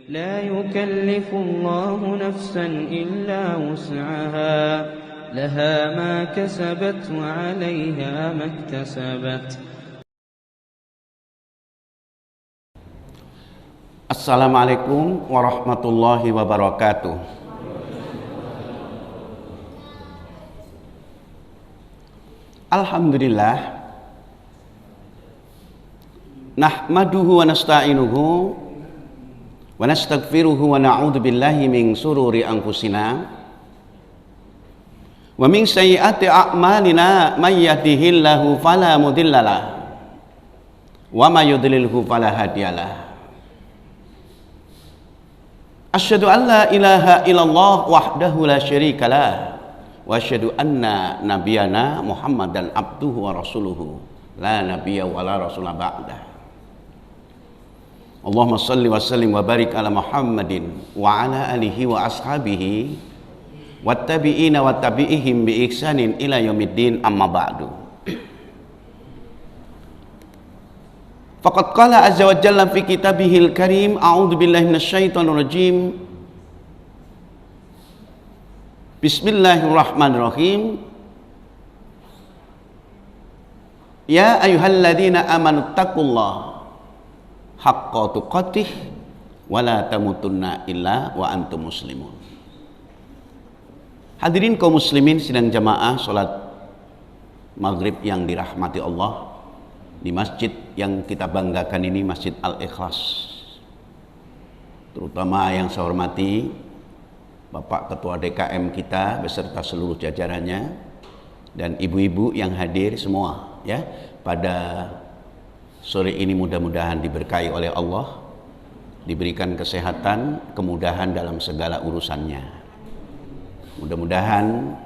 لا يكلف الله نفسا إلا وسعها لها ما كسبت وعليها ما اكتسبت. Assalamualaikum warahmatullahi wabarakatuh. Alhamdulillah, nahmaduhu wa nasta'inuhu wa nastaghfiruhu wa na'udzu billahi min sururi anfusina wa min sayyiati a'malina may yahdihillahu fala mudhillalah wa may yudlilhu fala hadiyalah. Asyhadu an la ilaha illallah wahdahu la syarikalah wa asyhadu anna nabiyana Muhammadan abduhu wa rasuluhu la nabiyya wa la rasula ba'dah. Allahumma salli wa sallim wa barik ala Muhammadin wa ala alihi wa ashabihi wattabi'ina wa tabi'ihim bi ihsanin ila yaumiddin, amma ba'du. Faqad qala azza wa jalla fi kitabihil karim, a'udzu billahi minasyaitonir rajim. Bismillahirrahmanirrahim. Ya ayyuhalladzina amanu taqullaha haqqa tuqatih wa la tamutunna illa wa antum muslimun. Hadirin kaum muslimin sidang jamaah salat maghrib yang dirahmati Allah, di masjid yang kita banggakan ini, Masjid Al-Ikhlas, terutama yang saya hormati Bapak Ketua DKM kita beserta seluruh jajarannya dan ibu-ibu yang hadir semua ya pada sore ini. Mudah-mudahan diberkahi oleh Allah, diberikan kesehatan, kemudahan dalam segala urusannya. Mudah-mudahan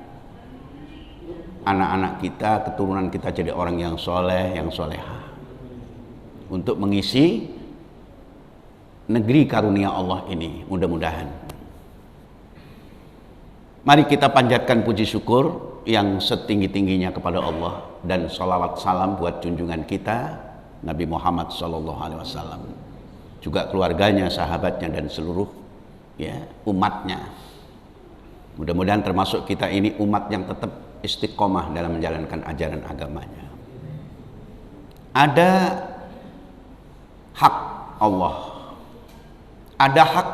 anak-anak kita, keturunan kita jadi orang yang soleh, yang soleha, untuk mengisi negeri karunia Allah ini. Mudah-mudahan. Mari kita panjatkan puji syukur yang setinggi-tingginya kepada Allah dan salawat salam buat junjungan kita Nabi Muhammad SAW, juga keluarganya, sahabatnya dan seluruh ya umatnya. Mudah-mudahan termasuk kita ini umat yang tetap istiqomah dalam menjalankan ajaran agamanya. Ada hak Allah, ada hak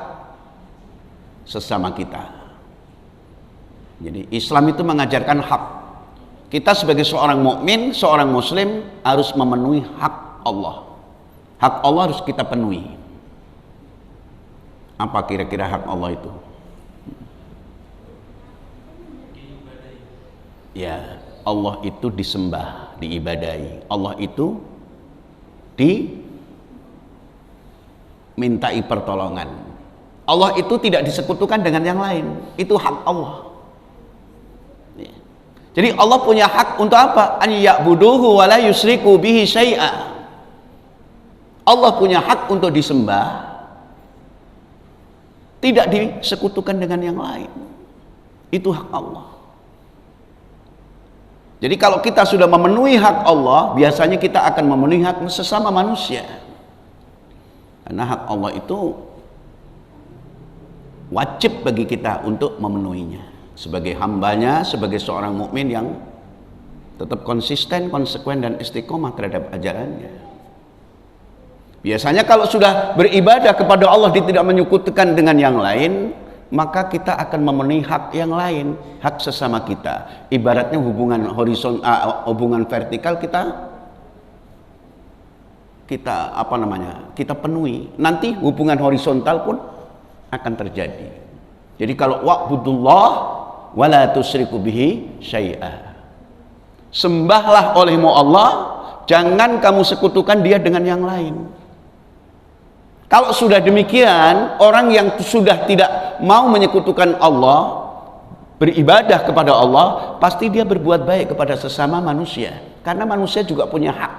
sesama kita. Jadi Islam itu mengajarkan hak. Kita sebagai seorang mukmin, seorang muslim harus memenuhi hak Allah. Hak Allah harus kita penuhi. Apa kira-kira hak Allah itu? Ya, Allah itu disembah, diibadahi. Allah itu dimintai pertolongan. Allah itu tidak disekutukan dengan yang lain. Itu hak Allah. Ya. Jadi Allah punya hak untuk apa? An ya'buduhu wa la yusriku bihi syai'a. Allah punya hak untuk disembah, tidak disekutukan dengan yang lain. Itu hak Allah. Jadi kalau kita sudah memenuhi hak Allah, biasanya kita akan memenuhi hak sesama manusia. Karena hak Allah itu wajib bagi kita untuk memenuhinya. Sebagai hambanya, sebagai seorang mukmin yang tetap konsisten, konsekuen dan istiqomah terhadap ajarannya. Biasanya kalau sudah beribadah kepada Allah tidak menyekutukan dengan yang lain, maka kita akan memenuhi hak yang lain, hak sesama kita. Ibaratnya hubungan horizontal, hubungan vertikal kita kita penuhi. Nanti hubungan horizontal pun akan terjadi. Jadi kalau wa'budullah wala tusyriku bihi syai'a. Sembahlah olehmu Allah, jangan kamu sekutukan dia dengan yang lain. Kalau sudah demikian, orang yang sudah tidak mau menyekutukan Allah, beribadah kepada Allah, pasti dia berbuat baik kepada sesama manusia. Karena manusia juga punya hak,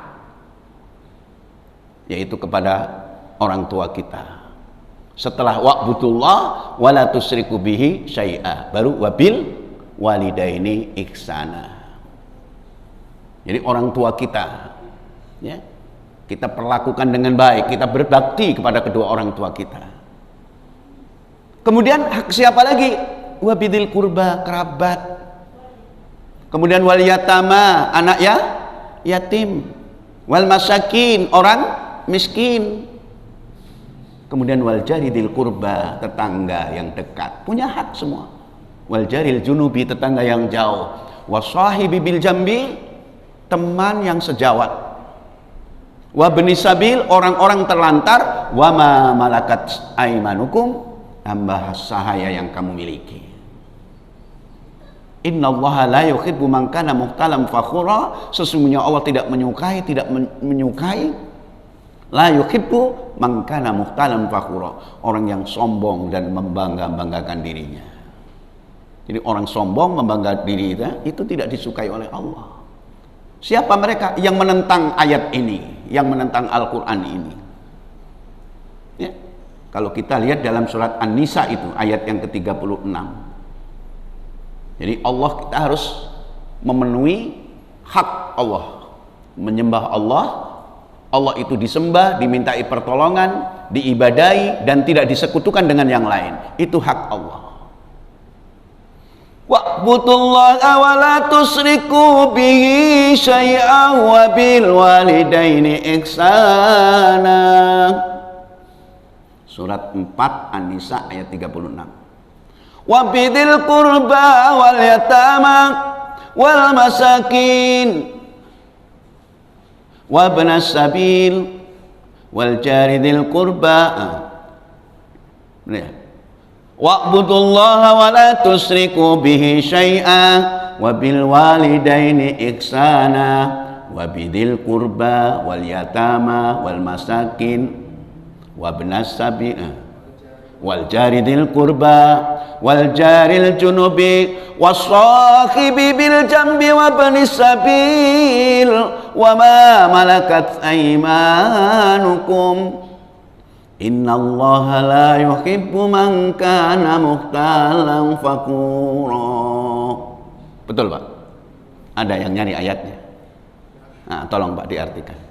yaitu kepada orang tua kita. Setelah wa'budullah wala tusyriku bihi syai'a, baru wabil walidaini ihsana. Jadi orang tua kita ya, kita perlakukan dengan baik, kita berbakti kepada kedua orang tua kita. Kemudian hak siapa lagi? Wabidil kurba, kerabat. Kemudian wal yatama, anak ya yatim. Wal masakin, orang miskin. Kemudian wal jaridil kurba, tetangga yang dekat, punya hak semua. Wal jaril junubi, tetangga yang jauh. Wasahibi bil jambi, teman yang sejawat. Wa bani sabil, orang-orang terlantar. Wa ma malakat aimanukum, hamba sahaya yang kamu miliki. Innallaha la yuhibbu man kana mukhtalan fakhura, sesungguhnya Allah tidak menyukai la yuhibbu man kana mukhtalan fakhura, orang yang sombong dan membangga-banggakan dirinya. Jadi orang sombong membanggakan diri itu tidak disukai oleh Allah. Siapa mereka yang menentang ayat ini, yang menentang Al-Qur'an ini? Ya. Kalau kita lihat dalam surat An-Nisa itu ayat yang ke-36. Jadi Allah, kita harus memenuhi hak Allah, menyembah Allah. Allah itu disembah, dimintai pertolongan, diibadahi, dan tidak disekutukan dengan yang lain. Itu hak Allah. Wa'budullaha wa la tusriku bihi syai'an wa bil walidaini ihsana. Surat 4 An-Nisa ayat 36. Wa bidil qurba wal yatama wal masakin wa ibnas sabil wal jaridil qurba. Wa'budullaha wa la tusriku bihi syai'an wa bil walidaini ihsana wa bidil qurba wal yatama wal masakin wa ibnas sabil wal jaridil qurba wal jaril junubi wasahibi bil jambi wa banis sabil wa ma malakat aymanukum innallaha la yuhibbu man kana mukhtalan fakhura. Betul Pak? Ada yang nyari ayatnya? Nah, tolong Pak diartikan.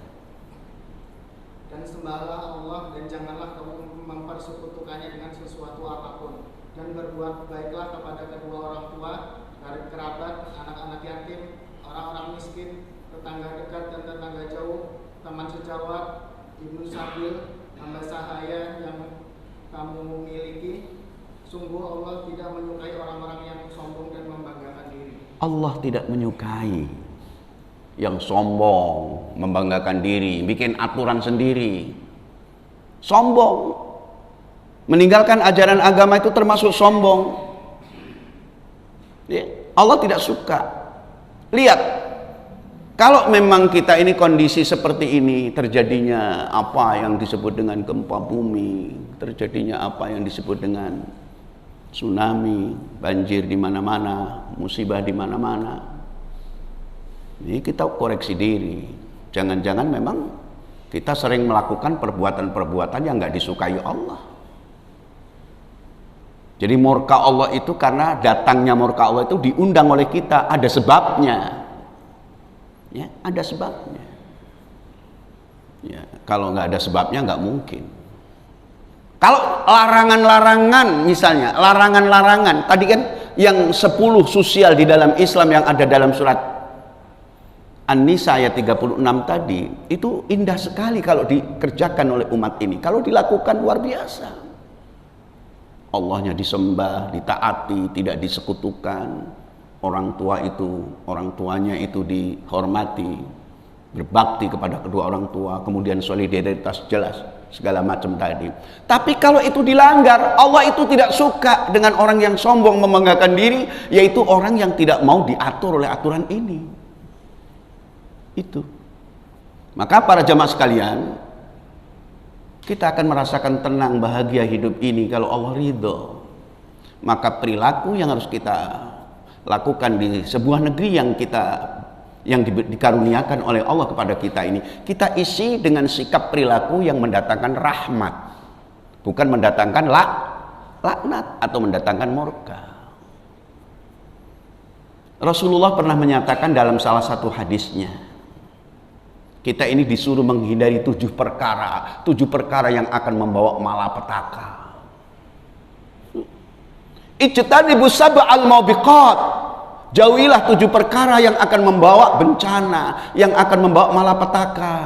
Dan sembahlah Allah dan janganlah kamu mempersekutukannya dengan sesuatu apapun, dan berbuat baiklah kepada kedua orang tua, karib kerabat, anak-anak yatim, orang-orang miskin, tetangga dekat dan tetangga jauh, teman sejawat, ibnu sabil, hamba sahaya yang kamu miliki. Sungguh Allah tidak menyukai orang-orang yang sombong dan membanggakan diri. Allah tidak menyukai yang sombong, membanggakan diri, bikin aturan sendiri. Sombong, meninggalkan ajaran agama itu termasuk sombong. Ya, Allah tidak suka. Lihat, kalau memang kita ini kondisi seperti ini, terjadinya apa yang disebut dengan gempa bumi, terjadinya apa yang disebut dengan tsunami, banjir di mana-mana, musibah di mana-mana. Ini kita koreksi diri. Jangan-jangan memang kita sering melakukan perbuatan-perbuatan yang nggak disukai Allah. Jadi murka Allah itu karena datangnya murka Allah itu diundang oleh kita, ada sebabnya. Ya, ada sebabnya. Ya, kalau nggak ada sebabnya nggak mungkin. Kalau larangan-larangan misalnya, larangan-larangan tadi kan yang 10 sosial di dalam Islam yang ada dalam surat An-Nisa ayat 36 tadi, itu indah sekali kalau dikerjakan oleh umat ini. Kalau dilakukan luar biasa. Allahnya disembah, ditaati, tidak disekutukan. Orang tuanya itu dihormati, berbakti kepada kedua orang tua, kemudian solidaritas jelas, segala macam tadi. Tapi kalau itu dilanggar, Allah itu tidak suka dengan orang yang sombong membanggakan diri, yaitu orang yang tidak mau diatur oleh aturan ini. Itu. Maka para jamaah sekalian, kita akan merasakan tenang, bahagia hidup ini kalau Allah ridho. Maka perilaku yang harus kita lakukan di sebuah negeri yang dikaruniakan oleh Allah kepada kita ini, kita isi dengan sikap perilaku yang mendatangkan rahmat, bukan mendatangkan laknat atau mendatangkan murka. Rasulullah pernah menyatakan dalam salah satu hadisnya, kita ini disuruh menghindari 7 perkara yang akan membawa malapetaka. Ijtanibus sab'al mubiqat. Jauhilah 7 perkara yang akan membawa bencana, yang akan membawa malapetaka.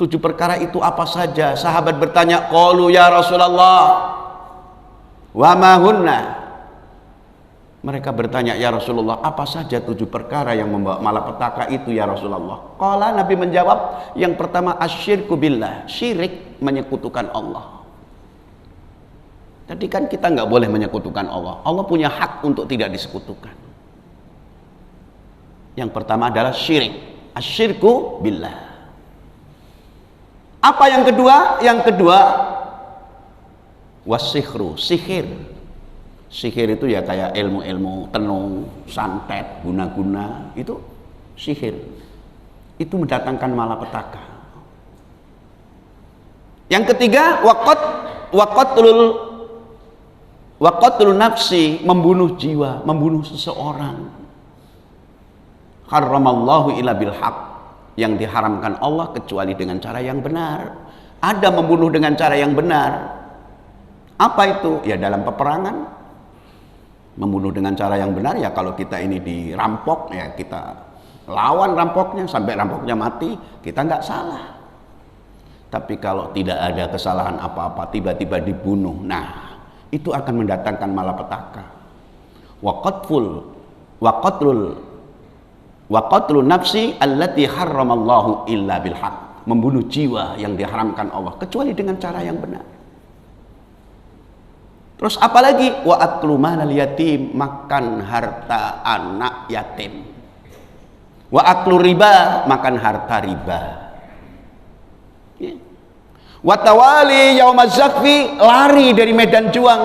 7 perkara itu apa saja? Sahabat bertanya, qalu ya Rasulullah, wa ma hunna? Mereka bertanya, ya Rasulullah, apa saja 7 perkara yang membawa malapetaka itu ya Rasulullah? Qala, Nabi menjawab, yang pertama asyirku billah, syirik, menyekutukan Allah. Jadi kan kita nggak boleh menyekutukan Allah. Allah punya hak untuk tidak disekutukan. Yang pertama adalah syirik, asyirku billah. Apa yang kedua? Yang kedua wasihru, sihir. Sihir itu ya kayak ilmu-ilmu tenung, santet, guna-guna, itu sihir. Itu mendatangkan malapetaka. Yang ketiga waqatlul nafsi, membunuh jiwa, membunuh seseorang. Haramallahu illa bil haq, yang diharamkan Allah kecuali dengan cara yang benar. Ada membunuh dengan cara yang benar. Apa itu? Ya dalam peperangan. Membunuh dengan cara yang benar ya kalau kita ini dirampok ya kita lawan rampoknya sampai rampoknya mati, kita nggak salah. Tapi kalau tidak ada kesalahan apa-apa tiba-tiba dibunuh, nah itu akan mendatangkan malapetaka. Waqatlul nafsi allati harramallahu illa bil haq, membunuh jiwa yang diharamkan Allah kecuali dengan cara yang benar. Terus apalagi wa aklu malal yatim, makan harta anak yatim. Wa aklu riba, makan harta riba. Ya. Wa tawali yaumaz zakfi, lari dari medan juang.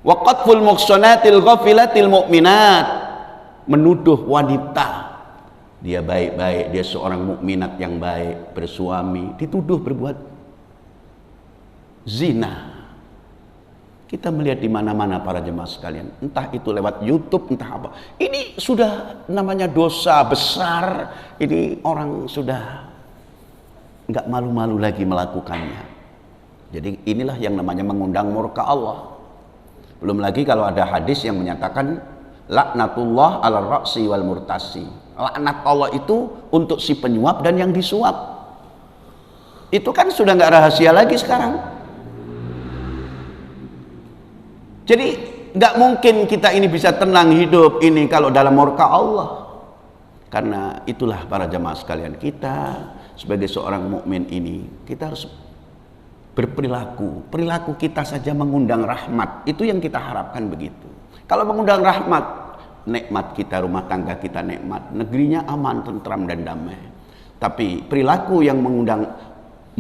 Wa qatful muhsanatil ghafilatil mu'minat, menuduh wanita dia baik-baik, dia seorang mukminat yang baik, bersuami, dituduh berbuat zina. Kita melihat di mana-mana para jemaah sekalian, entah itu lewat YouTube, entah apa. Ini sudah namanya dosa besar. Ini orang sudah nggak malu-malu lagi melakukannya. Jadi inilah yang namanya mengundang murka Allah. Belum lagi kalau ada hadis yang menyatakan laknatullah ala ra'si wal murtasi. Laknat Allah itu untuk si penyuap dan yang disuap. Itu kan sudah nggak rahasia lagi sekarang. Jadi nggak mungkin kita ini bisa tenang hidup ini kalau dalam murka Allah. Karena itulah para jemaah sekalian, kita sebagai seorang mukmin ini kita harus berperilaku. Perilaku kita saja mengundang rahmat. Itu yang kita harapkan begitu. Kalau mengundang rahmat, nikmat kita, rumah tangga kita nikmat, negerinya aman, tentram dan damai. Tapi perilaku yang mengundang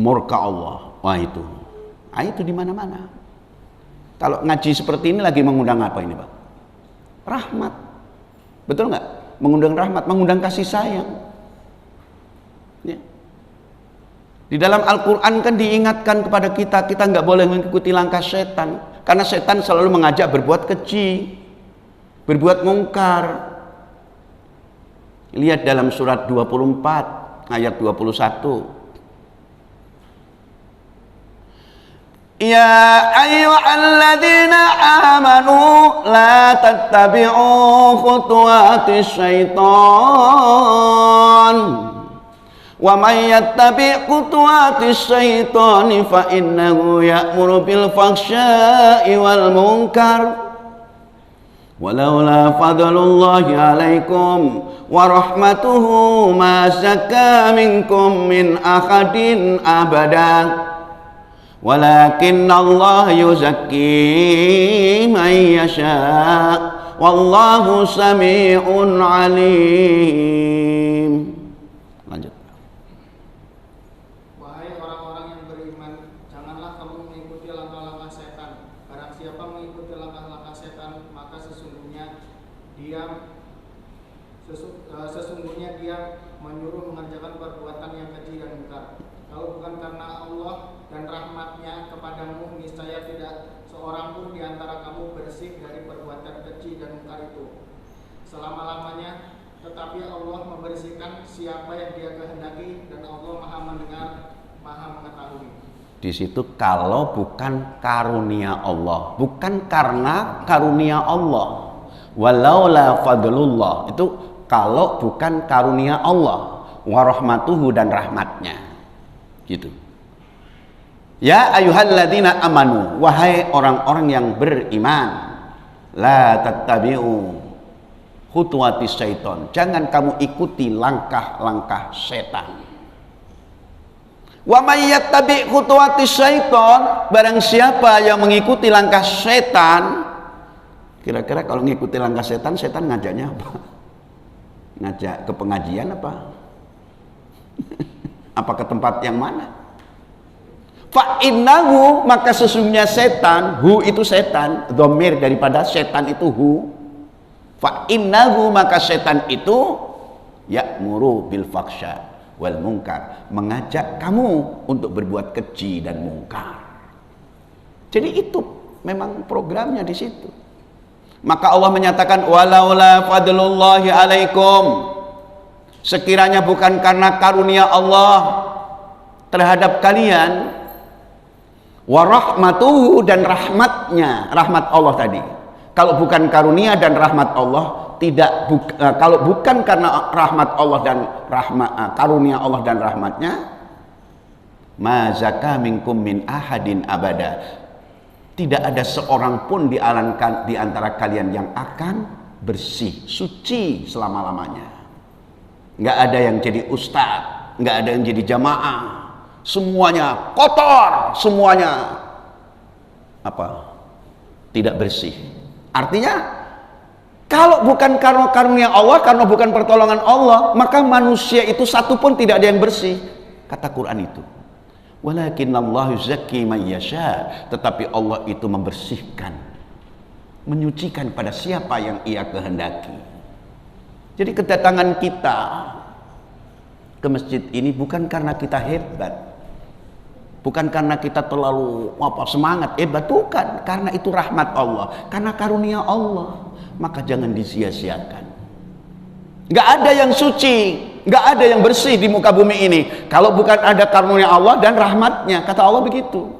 murka Allah, wah itu di mana-mana. Kalau ngaji seperti ini lagi mengundang apa ini Pak? Rahmat. Betul nggak? Mengundang rahmat, mengundang kasih sayang. Ya. Di dalam Al-Quran kan diingatkan kepada kita, kita nggak boleh mengikuti langkah setan. Karena setan selalu mengajak berbuat keji, berbuat mungkar. Lihat dalam surat 24 ayat 21. Ya ayyuhalladzina amanu la tattabi'u khutuwatis syaitan wa may yattabi' khutuwatis syaitani fa innahu ya'muru bil fahsya'i wal munkar walaula fadlullahi 'alaikum wa rahmatuhu ma zakka minkum min ahadin abada walakin Allah yuzakki man yasha wallahu sami'un alim. Lanjut. Wahai orang-orang yang beriman, janganlah kamu mengikuti langkah-langkah setan. Barang siapa mengikuti langkah-langkah setan, maka sesungguhnya dia menyuruh mengerjakan perbuatan yang keji dan mungkar. Kalau bukan karena Allah dan rahmatnya kepadamu, niscaya tidak seorang pun di antara kamu bersih dari perbuatan keji dan mungkar itu selama-lamanya. Tetapi Allah membersihkan siapa yang Dia kehendaki, dan Allah Maha mendengar, Maha mengetahui. di situ kalau bukan karunia Allah, bukan karena karunia Allah. Walaula fadlullah, itu kalau bukan karunia Allah, wa rahmatuhu, dan rahmatnya. Gitu. Ya ayyuhalladzina amanu, wahai orang-orang yang beriman, la tattabi'u khutuwatis syaiton, jangan kamu ikuti langkah-langkah setan. Wa may yattabi' khutuwatis syaiton, barang siapa yang mengikuti langkah setan. Kira-kira kalau ngikuti langkah setan, setan ngajaknya apa? Ngajak ke pengajian apa? Apa ke tempat yang mana? Fa innahu, maka sesungguhnya setan, hu itu setan, dhamir daripada setan itu hu. Fa innahu, maka setan itu ya'muru bil faksha wal munkar, mengajak kamu untuk berbuat keji dan mungkar. Jadi itu memang programnya di situ. Maka Allah menyatakan walaula fadlullahi alaikum, sekiranya bukan karena karunia Allah terhadap kalian, wa rahmatuhu, dan rahmatnya, rahmat Allah tadi. Kalau bukan karunia dan rahmat Allah, kalau bukan karena rahmat Allah dan karunia Allah dan rahmatnya, ma zaka minkum min ahadin abada, tidak ada seorang pun di antara kalian yang akan bersih, suci selama-lamanya. Nggak ada yang jadi ustadz, nggak ada yang jadi jamaah, semuanya kotor, semuanya tidak bersih. Artinya kalau bukan karena karunia Allah, karena bukan pertolongan Allah, maka manusia itu satu pun tidak ada yang bersih. Kata Quran itu. Walakinnallahu yuzakki man yasha, tetapi Allah itu membersihkan, menyucikan pada siapa yang Ia kehendaki. Jadi kedatangan kita ke masjid ini bukan karena kita hebat, bukan karena kita terlalu semangat hebat, bukan, karena itu rahmat Allah, karena karunia Allah. Maka jangan disia-siakan. Nggak ada yang suci, nggak ada yang bersih di muka bumi ini kalau bukan ada karunia Allah dan rahmatnya. Kata Allah begitu.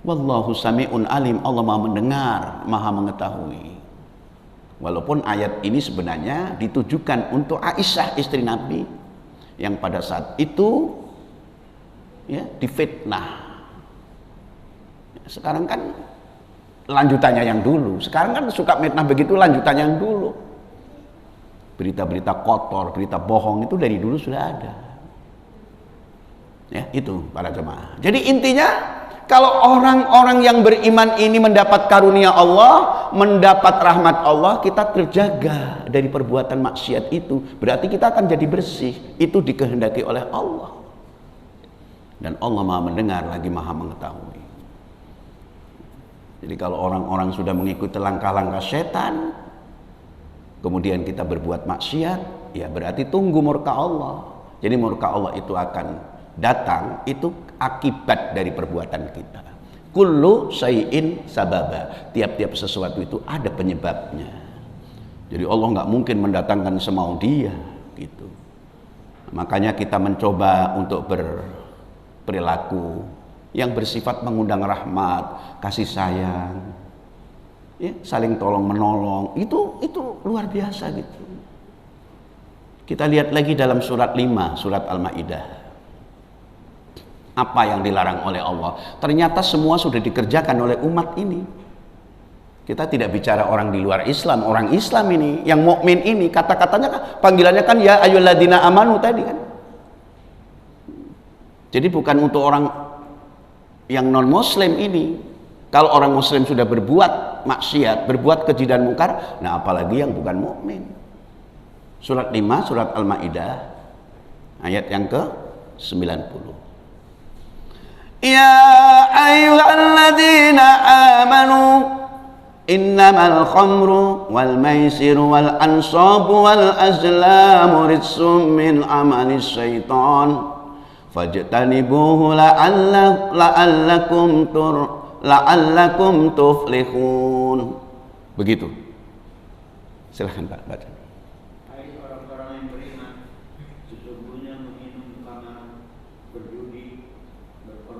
Wallahu sami'un alim, Allah maha mendengar, maha mengetahui. Walaupun ayat ini sebenarnya ditujukan untuk Aisyah, istri Nabi, yang pada saat itu difitnah. Sekarang kan lanjutannya yang dulu. Sekarang kan suka fitnah begitu, lanjutannya yang dulu. Berita-berita kotor, berita bohong itu dari dulu sudah ada. Ya, itu para jemaah. Jadi intinya, kalau orang-orang yang beriman ini mendapat karunia Allah, mendapat rahmat Allah, kita terjaga dari perbuatan maksiat itu. Berarti kita akan jadi bersih. Itu dikehendaki oleh Allah. Dan Allah maha mendengar lagi maha mengetahui. Jadi kalau orang-orang sudah mengikuti langkah-langkah setan, kemudian kita berbuat maksiat, ya berarti tunggu murka Allah. Jadi murka Allah itu akan datang, itu akibat dari perbuatan kita. Kullu syai'in sababa, tiap-tiap sesuatu itu ada penyebabnya. Jadi Allah nggak mungkin mendatangkan semau Dia, gitu. Makanya kita mencoba untuk berperilaku yang bersifat mengundang rahmat, kasih sayang, ya, saling tolong menolong, itu luar biasa gitu. Kita lihat lagi dalam surat 5, surat Al-Maidah. Apa yang dilarang oleh Allah? Ternyata semua sudah dikerjakan oleh umat ini. Kita tidak bicara orang di luar Islam, orang Islam ini, yang mukmin ini, kata-katanya kan, panggilannya kan ya ayyuhalladzina amanu tadi kan. Jadi bukan untuk orang yang non muslim ini. Kalau orang muslim sudah berbuat maksiat, berbuat keji dan mungkar, nah apalagi yang bukan mukmin. Surat 5, surat Al-Maidah, ayat yang ke-90. Ya ayyuhalladzina amanu innamal khamru wal maisiru wal ansabu wal azlamu rijsum min amalis syaitan fajtanibuhu la'allakum tuflihun. Begitu. Silahkan Pak baca. Hai orang-orang yang beriman, sesungguhnya meminum khamar, berjudi, berperkara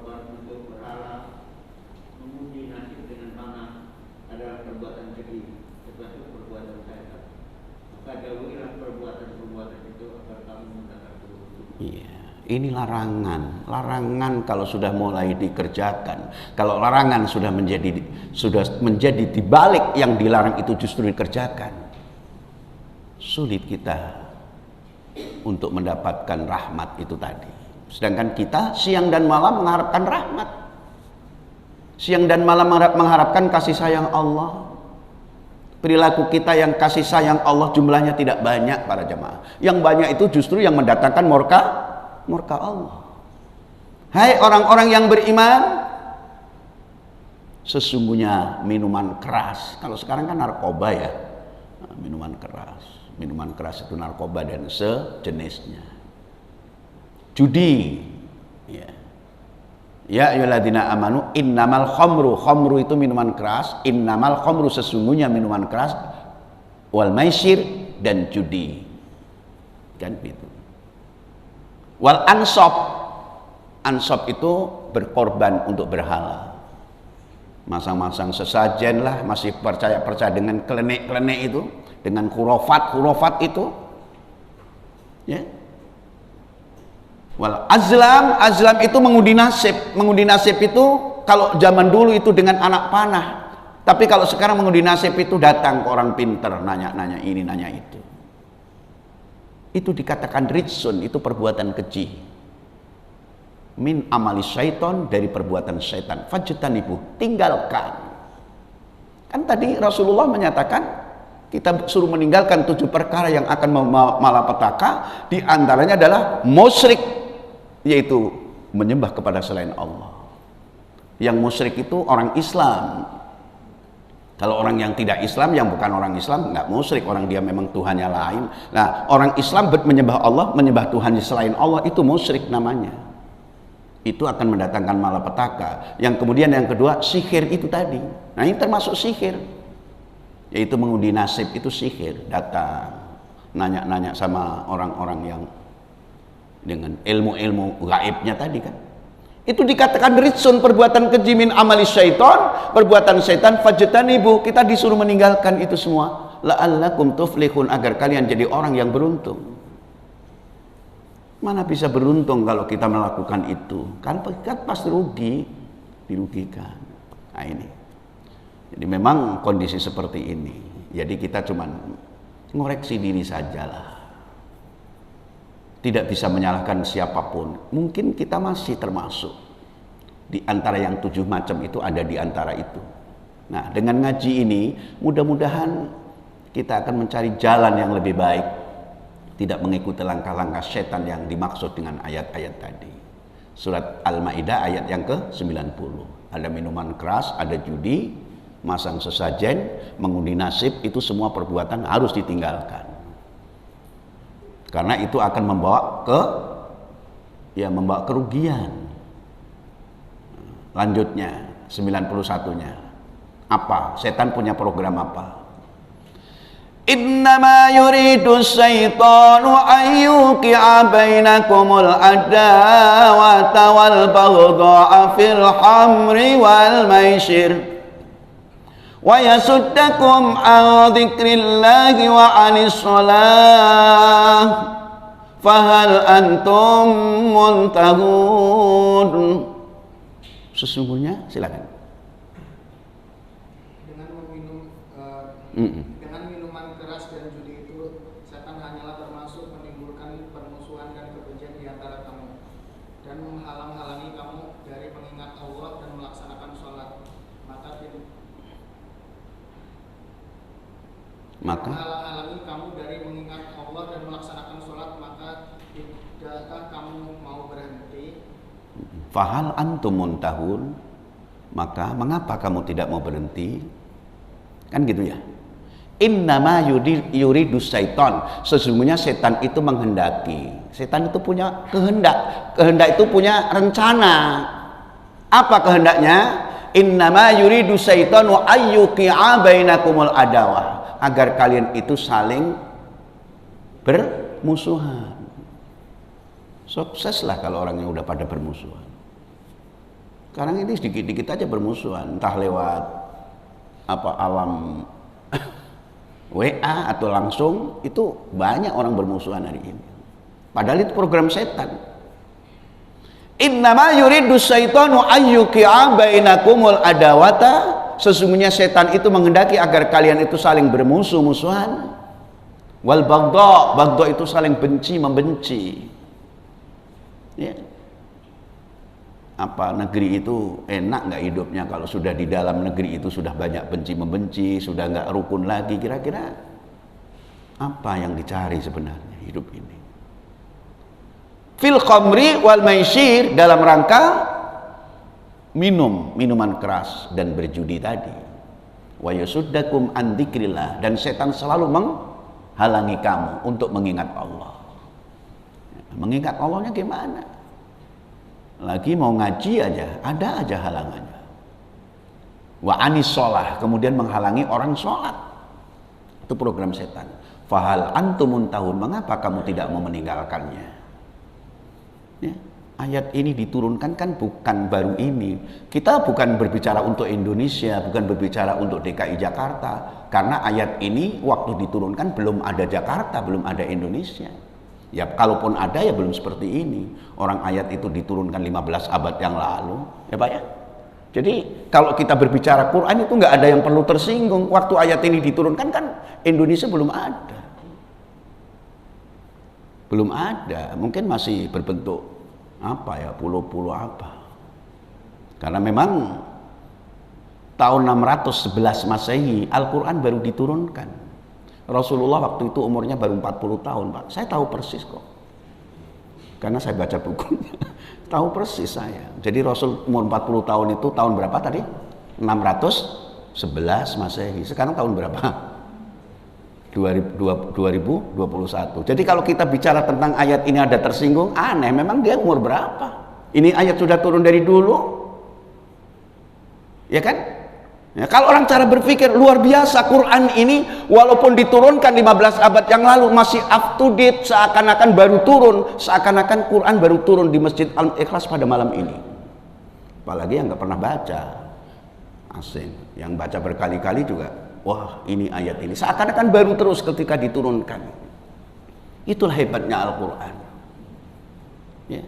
Ini larangan. Larangan kalau sudah mulai dikerjakan, kalau larangan sudah menjadi dibalik yang dilarang itu justru dikerjakan, sulit kita untuk mendapatkan rahmat itu tadi. Sedangkan kita siang dan malam mengharapkan rahmat, siang dan malam mengharapkan kasih sayang Allah. Perilaku kita yang kasih sayang Allah jumlahnya tidak banyak para jemaah. Yang banyak itu justru yang mendatangkan murka Allah. Hai orang-orang yang beriman, sesungguhnya minuman keras, kalau sekarang kan narkoba ya, minuman keras itu narkoba dan sejenisnya. Judi, ya ayyuhalladzina amanu innamal khamru itu minuman keras, innamal khamru sesungguhnya minuman keras, wal maisir dan judi, kan itu. Wal ansop itu berkorban untuk berhala, masang-masang sesajen lah, masih percaya dengan klenik itu, dengan khurafat itu, ya. Wal azlam itu mengundi nasib itu kalau zaman dulu itu dengan anak panah, tapi kalau sekarang mengundi nasib itu datang ke orang pinter, nanya ini nanya itu. Itu dikatakan rijsun, itu perbuatan keji. Min amali syaiton, dari perbuatan syaitan. Fajtanibu, tinggalkan. Kan tadi Rasulullah menyatakan kita suruh meninggalkan 7 perkara yang akan malapetaka, di antaranya adalah musyrik, yaitu menyembah kepada selain Allah. Yang musyrik itu orang Islam. Kalau orang yang tidak Islam, yang bukan orang Islam, nggak musyrik, orang dia memang Tuhannya lain. Nah, orang Islam menyembah Allah, menyembah Tuhan selain Allah, itu musyrik namanya. Itu akan mendatangkan malapetaka. Yang kemudian yang kedua, sihir itu tadi. Nah, ini termasuk sihir. Yaitu mengundi nasib, itu sihir. Datang, nanya-nanya sama orang-orang yang dengan ilmu-ilmu gaibnya tadi kan. Itu dikatakan rijsun, perbuatan keji, min amali syaiton, perbuatan syaitan, fajtanibu, kita disuruh meninggalkan itu semua, la'allakum tuflihun, agar kalian jadi orang yang beruntung. Mana bisa beruntung kalau kita melakukan itu? Kan pasti dirugikan. Nah ini. Jadi memang kondisi seperti ini. Jadi kita cuman ngoreksi diri sajalah. Tidak bisa menyalahkan siapapun. Mungkin kita masih termasuk di antara yang 7 macam itu, ada di antara itu. Nah, dengan ngaji ini mudah-mudahan kita akan mencari jalan yang lebih baik, tidak mengikuti langkah-langkah setan yang dimaksud dengan ayat-ayat tadi. Surat Al-Maidah ayat yang ke-90. Ada minuman keras, ada judi, masang sesajen, mengundi nasib, itu semua perbuatan harus ditinggalkan. Karena itu akan membawa kerugian. Lanjutnya 91-nya. Apa? Setan punya program apa? Innama yuridu syaitanu ayyuqi'a bainakumul adawata wal baghdha'a fil hamri wal maisir wa yasuddakum an dzikrillahi wa 'anis shalah fahal antum muntahun. Sesungguhnya silakan. Dengan meminum dengan minuman keras dan judi itu, setan hanyalah termasuk menimbulkan permusuhan dan kebencian di antara kamu dan menghalang-halangi kamu dari mengingat Allah dan melaksanakan sholat. Menghalang-halangi kamu dari mengingat Allah dan melaksanakan sholat, maka tidakkah kamu mau berhenti? Fahal antum muntahun, maka mengapa kamu tidak mau berhenti? Kan gitu ya. Innama yuridu syaiton, sesungguhnya setan itu menghendaki. Setan itu punya kehendak itu punya rencana. Apa kehendaknya? Innama yuridu syaitanu ayyuqi'a bainakumul adawah, agar kalian itu saling bermusuhan. Sukseslah kalau orang yang udah pada bermusuhan. Sekarang ini sedikit-dikit aja bermusuhan, entah lewat alam WA atau langsung, itu banyak orang bermusuhan hari ini. Padahal itu program setan. Innama yuridu syaitanu ayyuqi'a bainakumul adawata. Sesungguhnya setan itu menghendaki agar kalian itu saling bermusuh-musuhan. Wal baghdha itu saling benci membenci. Ya. Apa negeri itu enak nggak hidupnya kalau sudah di dalam negeri itu sudah banyak benci membenci, sudah nggak rukun lagi? Kira-kira apa yang dicari sebenarnya hidup ini? Fil khamri wal maisir, dalam rangka minuman keras dan berjudi tadi. Wa yasuddakum an dzikrillah, dan setan selalu menghalangi kamu untuk mengingat Allah. Mengingat Allahnya gimana? Lagi mau ngaji aja, ada aja halangannya. Wa anis sholah, kemudian menghalangi orang sholat. Itu program setan. Fahal antumun tahun, mengapa kamu tidak mau meninggalkannya? Ya, ayat ini diturunkan kan bukan baru ini. Kita bukan berbicara untuk Indonesia, bukan berbicara untuk DKI Jakarta. Karena ayat ini waktu diturunkan belum ada Jakarta, belum ada Indonesia. Ya kalaupun ada ya belum seperti ini. Orang ayat itu diturunkan 15 abad yang lalu, ya Pak ya. Jadi kalau kita berbicara Quran itu nggak ada yang perlu tersinggung. Waktu ayat ini diturunkan kan Indonesia belum ada. Belum ada, mungkin masih berbentuk apa ya, pulau-pulau apa. Karena memang tahun 611 Masehi Al-Quran baru diturunkan. Rasulullah waktu itu umurnya baru 40 tahun, Pak. Saya tahu persis kok. Karena saya baca bukunya. Tahu persis saya. Jadi Rasul umur 40 tahun itu tahun berapa tadi? 611 Masehi. Sekarang tahun berapa? 2021. Jadi kalau kita bicara tentang ayat ini ada tersinggung, aneh. Memang dia umur berapa? Ini ayat sudah turun dari dulu, ya kan? Ya, kalau orang cara berpikir luar biasa, Quran ini walaupun diturunkan 15 abad yang lalu masih up to date, seakan-akan baru turun, seakan-akan Quran baru turun di Masjid Al-Ikhlas pada malam ini. Apalagi yang nggak pernah baca, asing, yang baca berkali-kali juga. Wah, ini ayat ini seakan-akan baru terus ketika diturunkan. Itulah hebatnya Al-Quran. Ya.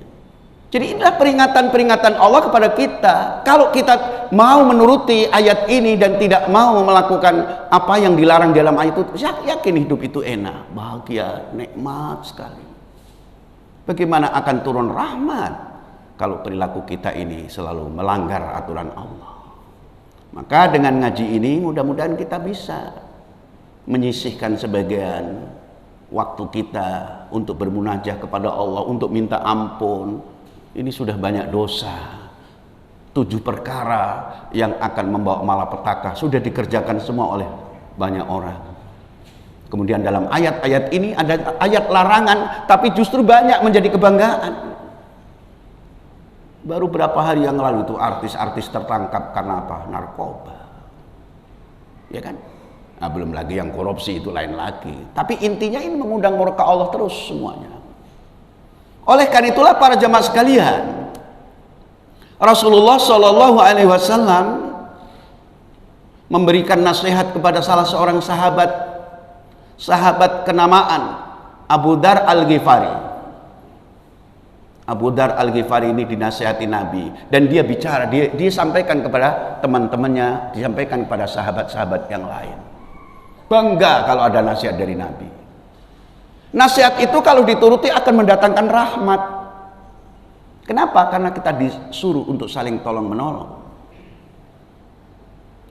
Jadi inilah peringatan-peringatan Allah kepada kita. Kalau kita mau menuruti ayat ini dan tidak mau melakukan apa yang dilarang dalam ayat itu, saya yakin hidup itu enak, bahagia, nikmat sekali. Bagaimana akan turun rahmat kalau perilaku kita ini selalu melanggar aturan Allah? Maka dengan ngaji ini mudah-mudahan kita bisa menyisihkan sebagian waktu kita untuk bermunajah kepada Allah, untuk minta ampun. Ini sudah banyak dosa. 7 perkara yang akan membawa malapetaka sudah dikerjakan semua oleh banyak orang. Kemudian dalam ayat-ayat ini ada ayat larangan, tapi justru banyak menjadi kebanggaan. Baru berapa hari yang lalu itu artis-artis tertangkap karena apa? Narkoba. Ya kan? Nah, belum lagi yang korupsi itu lain lagi. Tapi intinya ini mengundang murka Allah terus semuanya. Oleh karena itulah para jemaah sekalian, Rasulullah Shallallahu Alaihi Wasallam memberikan nasihat kepada salah seorang sahabat kenamaan, Abu Dar Al-Ghifari. Abu Dar Al-Ghifari ini dinasihati Nabi, dan dia bicara, dia sampaikan kepada teman-temannya, disampaikan kepada sahabat-sahabat yang lain. Bangga kalau ada nasihat dari Nabi. Nasihat itu kalau dituruti akan mendatangkan rahmat. Kenapa? Karena kita disuruh untuk saling tolong menolong.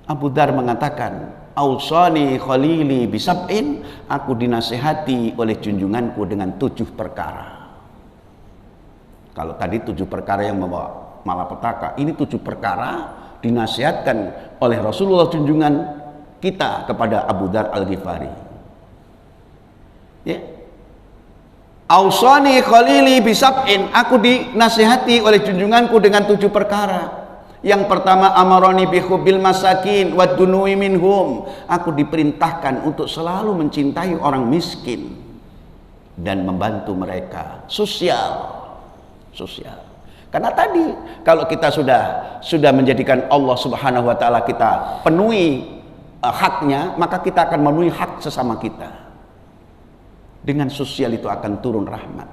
Abu Dar mengatakan, "Ausani khalili bisab'in," aku dinasihati oleh junjunganku dengan 7 perkara. Kalau tadi 7 perkara yang membawa malapetaka, ini 7 perkara dinasihatkan oleh Rasulullah junjungan kita kepada Abu Dar Al-Ghifari. Ya. Ausani khalili bisab'in, aku dinasihati oleh junjunganku dengan 7 perkara. Yang pertama, amaroni bihubbil masakin wad dunui minhum, aku diperintahkan untuk selalu mencintai orang miskin dan membantu mereka. Sosial. Karena tadi kalau kita sudah menjadikan Allah Subhanahu wa taala kita penuhi haknya, maka kita akan memenuhi hak sesama kita. Dengan sosial itu akan turun rahmat.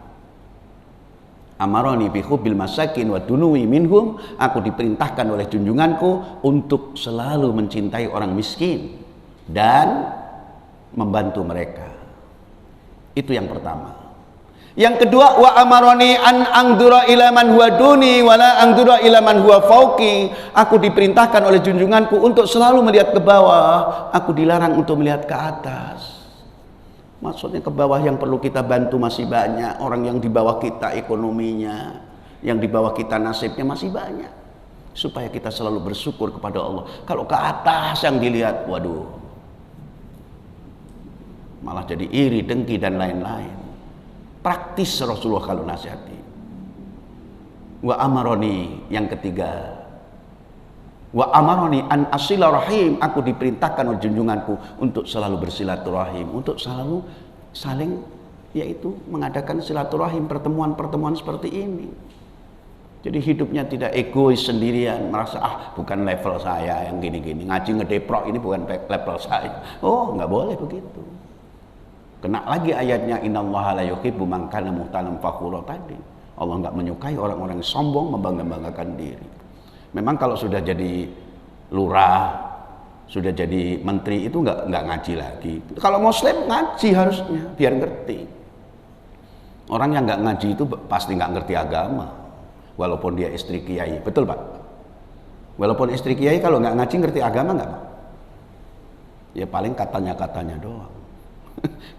Amaroni bi hubbil masakin wa dunuwi minhum, aku diperintahkan oleh junjunganku untuk selalu mencintai orang miskin dan membantu mereka. Itu yang pertama. Yang kedua, wa amaroni an angdura ila man huwa duni wala angdura ila man huwa fauqi, aku diperintahkan oleh junjunganku untuk selalu melihat ke bawah, aku dilarang untuk melihat ke atas. Maksudnya ke bawah yang perlu kita bantu masih banyak, orang yang di bawah kita ekonominya, yang di bawah kita nasibnya masih banyak. Supaya kita selalu bersyukur kepada Allah. Kalau ke atas yang dilihat, waduh, malah jadi iri, dengki dan lain-lain. Praktis Rasulullah kalau nasihati. Wa amaroni, yang ketiga, wa amaroni an asila rahim, aku diperintahkan oleh junjunganku untuk selalu bersilaturahim, untuk selalu saling, yaitu mengadakan silaturahim, pertemuan-pertemuan seperti ini. Jadi hidupnya tidak egois sendirian, merasa bukan level saya yang gini-gini, ngaji ngedeprok ini bukan level saya. Oh, nggak boleh begitu. Kena lagi ayatnya, innallaha la yuhibbu man kana muhtalan fakhura tadi. Allah nggak menyukai orang-orang yang sombong, membangga-banggakan diri. Memang kalau sudah jadi lurah, sudah jadi menteri itu nggak ngaji lagi. Kalau muslim ngaji harusnya biar ngerti. Orang yang nggak ngaji itu pasti nggak ngerti agama, walaupun dia istri kiai. Betul Pak? Walaupun istri kiai kalau nggak ngaji ngerti agama nggak Pak? Ya paling katanya doang.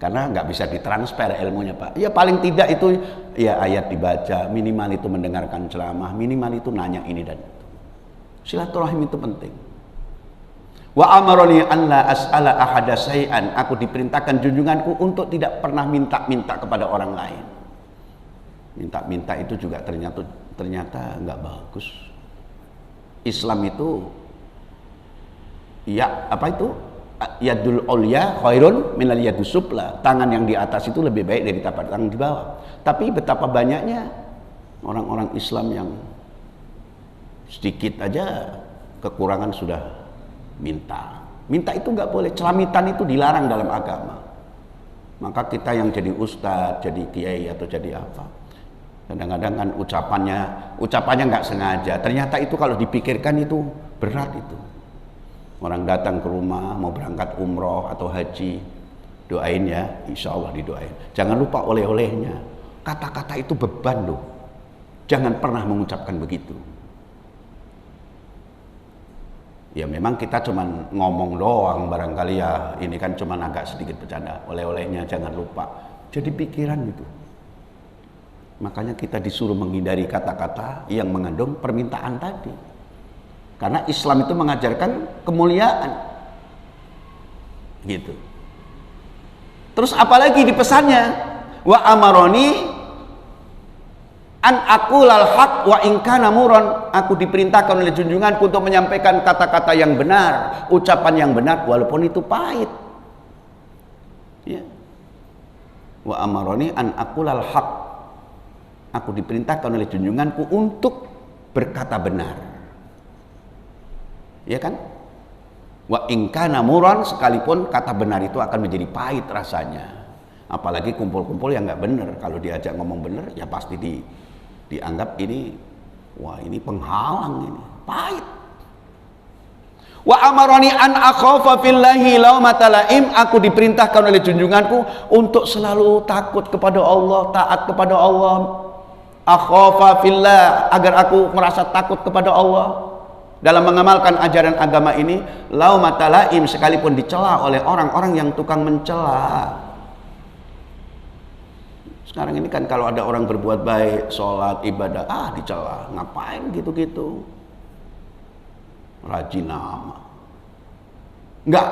Karena nggak bisa ditransfer ilmunya Pak. Ya paling tidak itu ya ayat dibaca, minimal itu mendengarkan ceramah, minimal itu nanya ini dan itu. Silaturahim itu penting. Wa amaroni an la as'ala ahada syai'an, aku diperintahkan junjunganku untuk tidak pernah minta-minta kepada orang lain. Minta-minta itu juga ternyata nggak bagus. Islam itu ya apa itu? Yadul ulya khairun minal yadus sufla, tangan yang di atas itu lebih baik dari tapak tangan di bawah. Tapi betapa banyaknya orang-orang Islam yang sedikit aja kekurangan sudah minta itu nggak boleh. Celamitan itu dilarang dalam agama. Maka kita yang jadi ustadz, jadi kiai atau jadi apa, kadang-kadang kan ucapannya nggak sengaja, ternyata itu kalau dipikirkan itu berat. Itu orang datang ke rumah mau berangkat umroh atau haji, doain ya, insya Allah didoain. Jangan lupa oleh-olehnya. Kata-kata itu beban loh. Jangan pernah mengucapkan begitu. Ya memang kita cuman ngomong doang barangkali ya, ini kan cuman agak sedikit bercanda. Oleh-olehnya jangan lupa. Jadi pikiran itu. Makanya kita disuruh menghindari kata-kata yang mengandung permintaan tadi. Karena Islam itu mengajarkan kemuliaan. Gitu. Terus apalagi di pesannya? Wa amaroni an aqulal haq wa in kana muron, aku diperintahkan oleh junjunganku untuk menyampaikan kata-kata yang benar, ucapan yang benar walaupun itu pahit. Ya. Wa amaroni an aqulal haq, aku diperintahkan oleh junjunganku untuk berkata benar. Ya kan? Wa in kana muron, sekalipun kata benar itu akan menjadi pahit rasanya. Apalagi kumpul-kumpul yang nggak benar, kalau diajak ngomong benar ya pasti dianggap ini, wah ini penghalang, ini pahit. Wa amaroni an akhafa fillahi laumata laim, aku diperintahkan oleh junjunganku untuk selalu takut kepada Allah, taat kepada Allah. Akhafa fillah, agar aku merasa takut kepada Allah dalam mengamalkan ajaran agama ini. Laumata laim, sekalipun dicela oleh orang-orang yang tukang mencela. Sekarang ini kan kalau ada orang berbuat baik, sholat, ibadah, dicela, ngapain gitu-gitu, rajin nama. Enggak,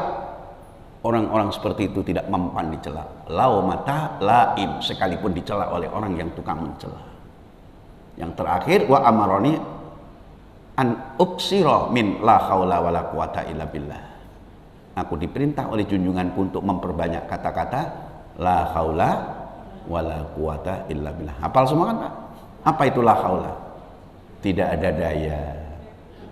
orang-orang seperti itu tidak mempan dicela. Laumata laim, sekalipun dicela oleh orang yang tukang mencela. Yang terakhir, wa amaroni an uksiro min la haula wala quwata illa billah, aku diperintah oleh junjunganku untuk memperbanyak kata-kata la haula wala quwata illa billah. Hafal semua kan Pak? Apa itu la haula? Tidak ada daya,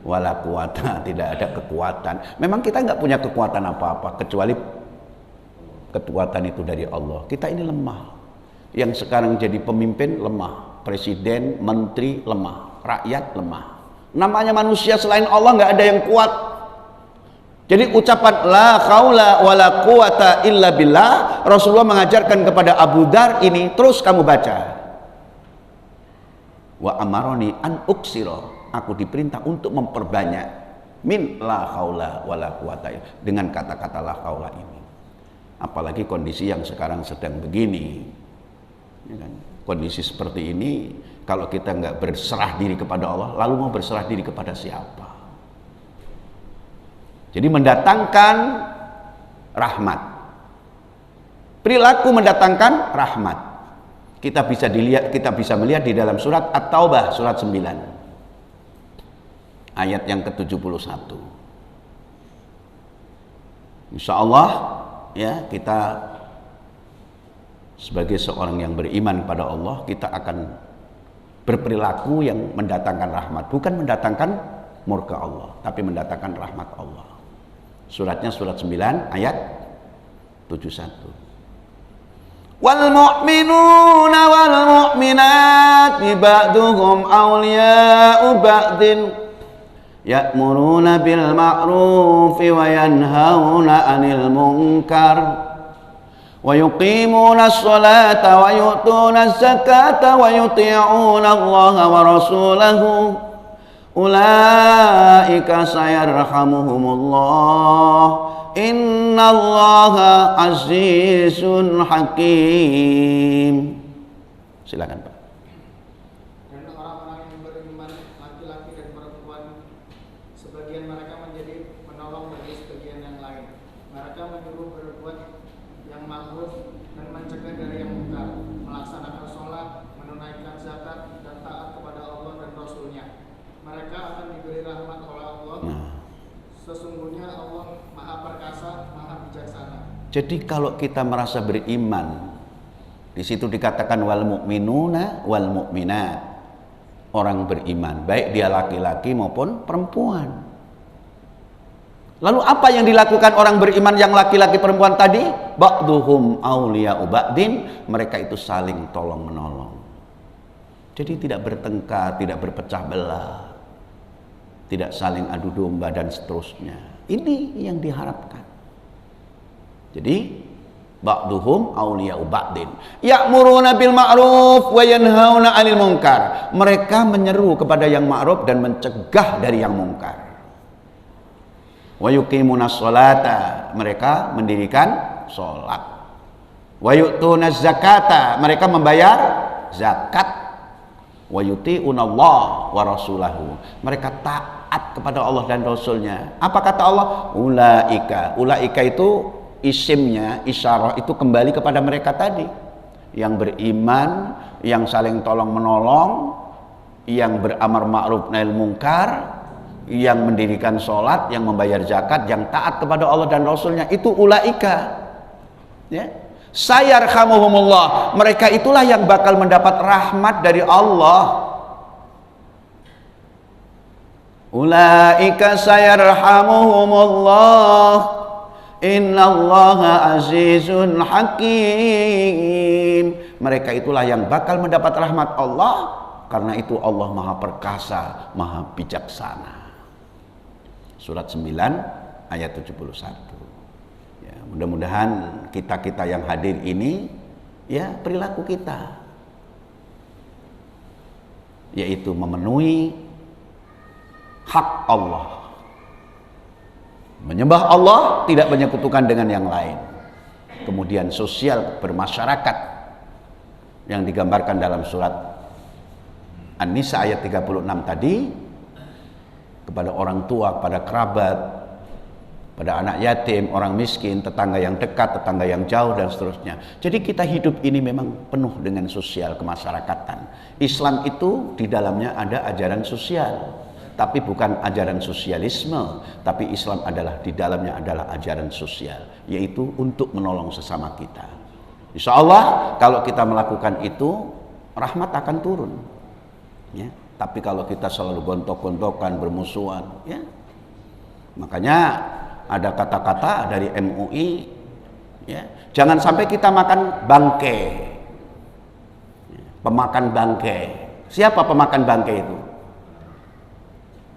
wala quwata, tidak ada kekuatan. Memang kita nggak punya kekuatan apa-apa kecuali kekuatan itu dari Allah. Kita ini lemah. Yang sekarang jadi pemimpin lemah. presiden, menteri lemah, rakyat lemah. Namanya manusia selain Allah nggak ada yang kuat. Jadi ucapan la haula wala quwata illa billah, Rasulullah mengajarkan kepada Abu Dzar ini, terus kamu baca. Wa amaroni an uksiro, aku diperintah untuk memperbanyak min la haula wala quwata, dengan kata-kata la haula ini. Apalagi kondisi yang sekarang sedang begini, ya kan? Kondisi seperti ini, kalau kita nggak berserah diri kepada Allah, lalu mau berserah diri kepada siapa? Jadi mendatangkan rahmat, perilaku mendatangkan rahmat. Kita bisa melihat di dalam surat At-Taubah surat 9 ayat yang ke-71. Insya Allah ya, kita sebagai seorang yang beriman pada Allah, kita akan berperilaku yang mendatangkan rahmat, bukan mendatangkan murka Allah, tapi mendatangkan rahmat Allah. Suratnya surat 9 ayat 71. Wal mu'minuna wal mu'minat ba'duhum awliya'u ba'din ya'muruna bil ma'rufi wa yanhauna 'anil munkar wa yuqimuna as-salata wa yu'tuna az-zakata wa yuti'una Allah wa rasulahu ulaika sayarhamuhumullah innallaha azizun hakim. Silakan Pak. Dan orang-orang yang beriman, laki-laki dan perempuan, sebagian mereka menjadi penolong bagi sebagian yang lain. Mereka menyuruh berbuat yang ma'ruf dan mencegah dari yang munkar, melaksanakan sholat, menunaikan zakat, dan taat kepada Allah dan Rasulnya. Mereka akan diberi rahmat oleh Allah. Sesungguhnya Allah Maha Perkasa, Maha Bijaksana. Jadi kalau kita merasa beriman, di situ dikatakan wal mu'minuna wal mu'minat, orang beriman, baik dia laki-laki maupun perempuan. Lalu apa yang dilakukan orang beriman yang laki-laki perempuan tadi? Ba'duhum awliya'u ba'din, mereka itu saling tolong menolong. Jadi tidak bertengkar, tidak berpecah belah, tidak saling adu domba dan seterusnya. Ini yang diharapkan. Jadi ba'duhum awliya'u ba'din ya'muruna bil ma'ruf wa yanhauna 'anil munkar. Mereka menyeru kepada yang ma'ruf dan mencegah dari yang mungkar. Wa yuqimuna sholata, mereka mendirikan sholat. Wa yu'tuna zakata, mereka membayar zakat. Wa yuti'una Allah wa rasulahu, mereka taat kepada Allah dan Rasulnya. Apa kata Allah? Ulaika. Ulaika itu isimnya, isyarah itu kembali kepada mereka tadi, yang beriman, yang saling tolong menolong, yang beramar ma'ruf nahi munkar, yang mendirikan sholat, yang membayar zakat, yang taat kepada Allah dan Rasulnya. Itu ulaika, ya. Sayarhamuhumullah, mereka itulah yang bakal mendapat rahmat dari Allah. Ulaika sayarhamuhumullah innallaha azizun hakim. Mereka itulah yang bakal mendapat rahmat Allah, karena itu Allah Maha Perkasa, Maha Bijaksana. Surat 9 ayat 71. Mudah-mudahan kita yang hadir ini, ya, perilaku kita yaitu memenuhi hak Allah, menyembah Allah, tidak menyekutukan dengan yang lain. Kemudian sosial bermasyarakat yang digambarkan dalam surat An-Nisa ayat 36 tadi, kepada orang tua, kepada kerabat, pada anak yatim, orang miskin, tetangga yang dekat, tetangga yang jauh, dan seterusnya. Jadi kita hidup ini memang penuh dengan sosial kemasyarakatan. Islam itu di dalamnya ada ajaran sosial, tapi bukan ajaran sosialisme, tapi Islam adalah di dalamnya adalah ajaran sosial, yaitu untuk menolong sesama kita. Insya Allah kalau kita melakukan itu, rahmat akan turun, ya. Tapi kalau kita selalu gontok-gontokan, bermusuhan, ya, makanya ada kata-kata dari MUI, ya, jangan sampai kita makan bangke. Pemakan bangkai. Siapa pemakan bangkai itu?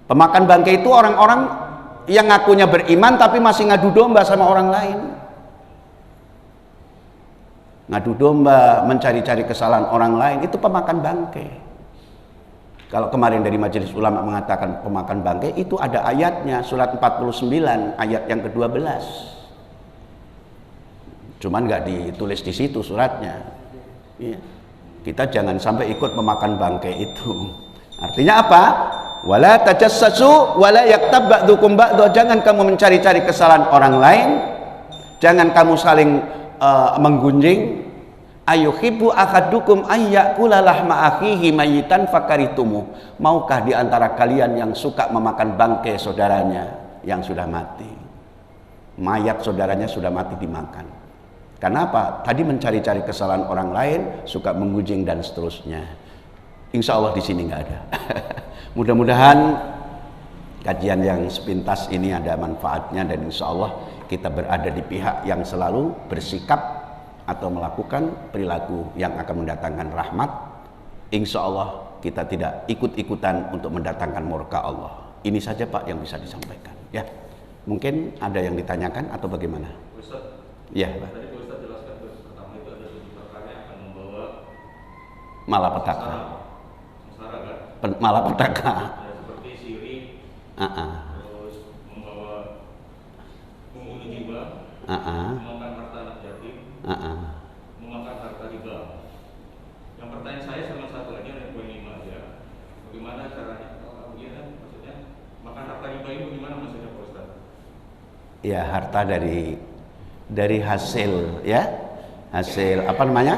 Pemakan bangkai itu orang-orang yang ngakunya beriman tapi masih ngadu domba sama orang lain. Ngadu domba, mencari-cari kesalahan orang lain, itu pemakan bangkai. Kalau kemarin dari Majelis Ulama mengatakan pemakan bangkai, itu ada ayatnya, surat 49 ayat yang ke-12. Cuman nggak ditulis di situ suratnya. Ya. Kita jangan sampai ikut memakan bangkai itu. Artinya apa? Wala tajassasu wala yaktab ba'dukum ba'dha. Jangan kamu mencari-cari kesalahan orang lain. Jangan kamu saling menggunjing. Ayuhibbu ahadukum ayyakula lahma akhihi mayitan fakaritumu. Maukah di antara kalian yang suka memakan bangkai saudaranya yang sudah mati? Mayat saudaranya sudah mati dimakan. Kenapa? Tadi mencari-cari kesalahan orang lain, suka menggunjing dan seterusnya. Insya Allah di sini nggak ada. Mudah-mudahan kajian yang sepintas ini ada manfaatnya dan insya Allah kita berada di pihak yang selalu bersikap atau melakukan perilaku yang akan mendatangkan rahmat. Insya Allah kita tidak ikut-ikutan untuk mendatangkan murka Allah. Ini saja Pak yang bisa disampaikan. Ya, mungkin ada yang ditanyakan atau bagaimana? Ustaz, ya Pak. Tadi Ustaz jelaskan pertama itu ada 7 perkara yang akan membawa Malapetaka. Sengsara kan? Malapetaka. Ya, seperti syirik, terus membawa membunuh jiwa, memakan harta anak yatim, memakan harta riba. Yang pertanyaan saya sama satu lagi ada poin 5 ya. Bagaimana caranya? Begini maksudnya makan harta riba ini bagaimana maksudnya Pak Ustaz? Ya, harta dari hasil ya, hasil apa namanya?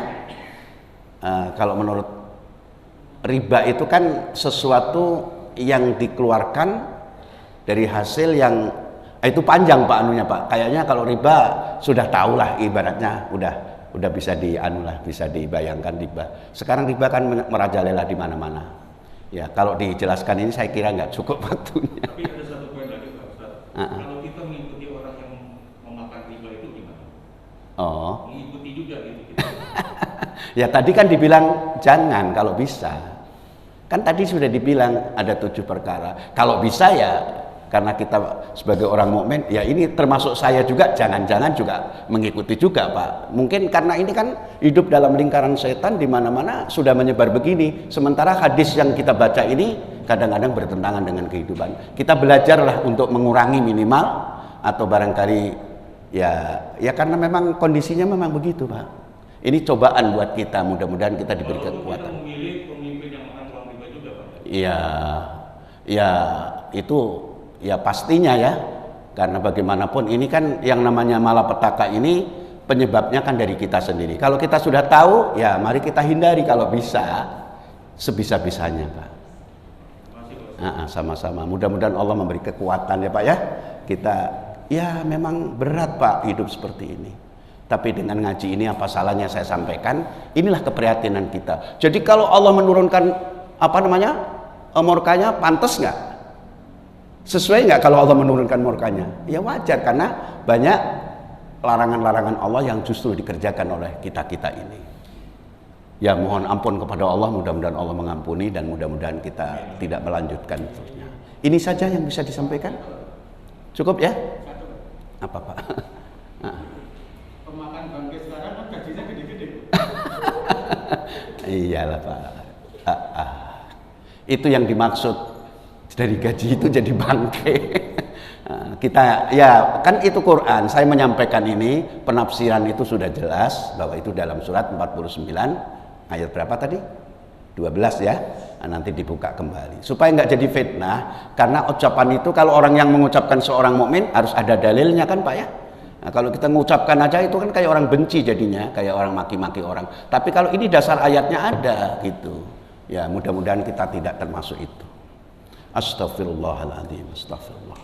Kalau menurut riba itu kan sesuatu yang dikeluarkan dari hasil yang itu panjang Pak anunya Pak. Kayaknya kalau riba sudah tahulah ibaratnya udah bisa dianulah, bisa dibayangkan riba. Sekarang riba kan merajalela di mana-mana. Ya, kalau dijelaskan ini saya kira nggak cukup waktunya. Tapi ada satu poin lagi Pak Ustaz. Kalau kita mengikuti orang yang memakan riba itu gimana? Oh. Mengikuti juga gitu kita. Ya tadi kan dibilang jangan kalau bisa. Kan tadi sudah dibilang ada 7 perkara. Kalau bisa ya karena kita sebagai orang mukmin ya ini termasuk saya juga jangan-jangan juga mengikuti juga Pak. Mungkin karena ini kan hidup dalam lingkaran setan di mana-mana sudah menyebar begini. Sementara hadis yang kita baca ini kadang-kadang bertentangan dengan kehidupan. Kita belajarlah untuk mengurangi minimal atau barangkali ya karena memang kondisinya memang begitu Pak. Ini cobaan buat kita, mudah-mudahan kita diberi kekuatan. Kita memilih pemimpin yang makan uang riba juga Pak? Ya itu ya pastinya ya. Karena bagaimanapun ini kan yang namanya malapetaka ini penyebabnya kan dari kita sendiri. Kalau kita sudah tahu, ya mari kita hindari kalau bisa sebisa-bisanya Pak. Sama-sama. Mudah-mudahan Allah memberi kekuatan ya Pak ya. Kita ya memang berat Pak hidup seperti ini. Tapi dengan ngaji ini apa salahnya saya sampaikan, inilah keprihatinan kita. Jadi kalau Allah menurunkan murkanya, pantas nggak? Sesuai nggak kalau Allah menurunkan murkanya? Ya wajar karena banyak larangan-larangan Allah yang justru dikerjakan oleh kita-kita ini. Ya mohon ampun kepada Allah, mudah-mudahan Allah mengampuni dan mudah-mudahan kita tidak melanjutkan terusnya. Ini saja yang bisa disampaikan. Cukup ya? Apa Pak? Pemakan bangkai sekarang kan gajinya gede-gede. Iyalah Pak. Itu yang dimaksud dari gaji itu jadi bangkai. Kita ya kan itu Quran. Saya menyampaikan ini penafsiran itu sudah jelas bahwa itu dalam surat 49 ayat berapa tadi? 12 ya. Nanti dibuka kembali supaya nggak jadi fitnah karena ucapan itu kalau orang yang mengucapkan seorang mukmin harus ada dalilnya kan Pak ya. Nah, kalau kita mengucapkan aja itu kan kayak orang benci jadinya, kayak orang maki-maki orang. Tapi kalau ini dasar ayatnya ada gitu. Ya, mudah-mudahan kita tidak termasuk itu. Astaghfirullahaladzim, astaghfirullah.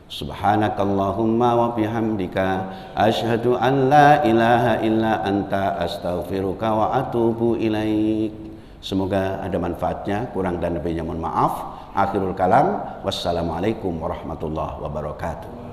Subhanakallahumma wa bihamdika asyhadu an la ilaha illa anta astaghfiruka wa atubu ilaik. Semoga ada manfaatnya, kurang dan lebihnya mohon maaf. Akhirul kalam, wassalamualaikum warahmatullahi wabarakatuh.